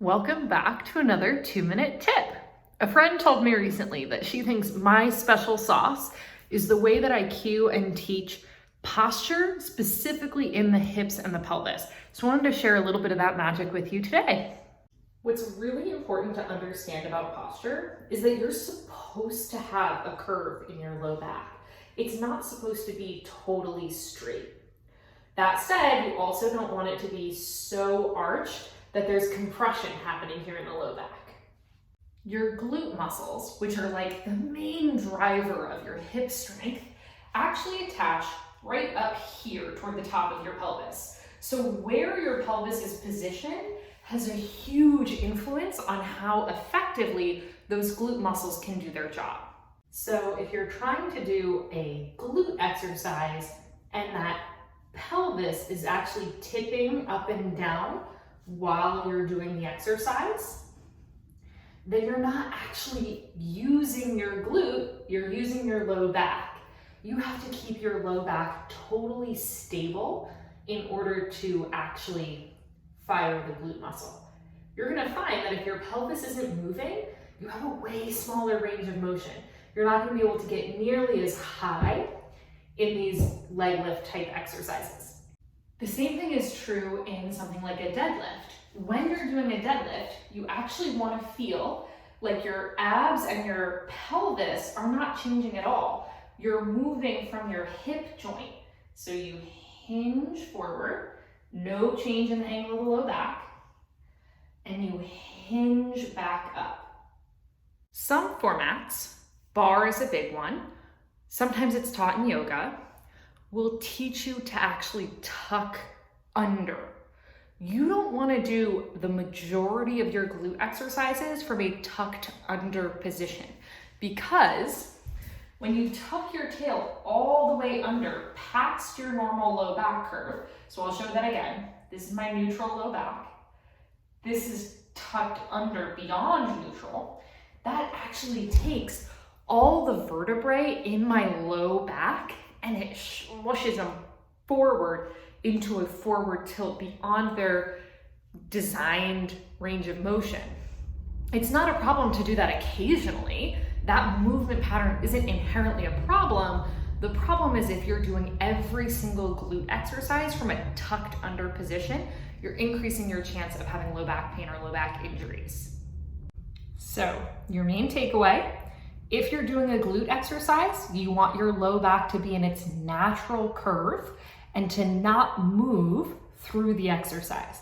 Welcome back to another 2-minute tip. A friend told me recently that she thinks my special sauce is the way that I cue and teach posture, specifically in the hips and the pelvis. So I wanted to share a little bit of that magic with you today. What's really important to understand about posture is that you're supposed to have a curve in your low back. It's not supposed to be totally straight. That said, you also don't want it to be so arched that there's compression happening here in the low back. Your glute muscles, which are like the main driver of your hip strength, actually attach right up here toward the top of your pelvis. So where your pelvis is positioned has a huge influence on how effectively those glute muscles can do their job. So if you're trying to do a glute exercise and that pelvis is actually tipping up and down while you're doing the exercise, then you're not actually using your glute, you're using your low back. You have to keep your low back totally stable in order to actually fire the glute muscle. You're gonna find that if your pelvis isn't moving, you have a way smaller range of motion. You're not gonna be able to get nearly as high in these leg lift type exercises. The same thing is true in something like a deadlift. When you're doing a deadlift, you actually want to feel like your abs and your pelvis are not changing at all. You're moving from your hip joint. So you hinge forward, no change in the angle of the low back, and you hinge back up. Some formats, bar is a big one, sometimes it's taught in yoga, will teach you to actually tuck under. You don't want to do the majority of your glute exercises from a tucked under position, because when you tuck your tail all the way under past your normal low back curve, so I'll show that again. This is my neutral low back. This is tucked under beyond neutral. That actually takes all the vertebrae in my low back and it smushes them forward into a forward tilt beyond their designed range of motion. It's not a problem to do that occasionally. That movement pattern isn't inherently a problem. The problem is if you're doing every single glute exercise from a tucked under position, you're increasing your chance of having low back pain or low back injuries. So your main takeaway, if you're doing a glute exercise, you want your low back to be in its natural curve and to not move through the exercise.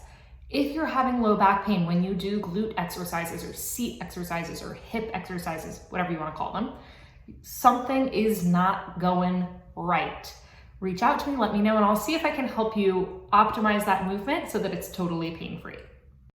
If you're having low back pain when you do glute exercises or seat exercises or hip exercises, whatever you want to call them, something is not going right. Reach out to me, let me know, and I'll see if I can help you optimize that movement so that it's totally pain-free.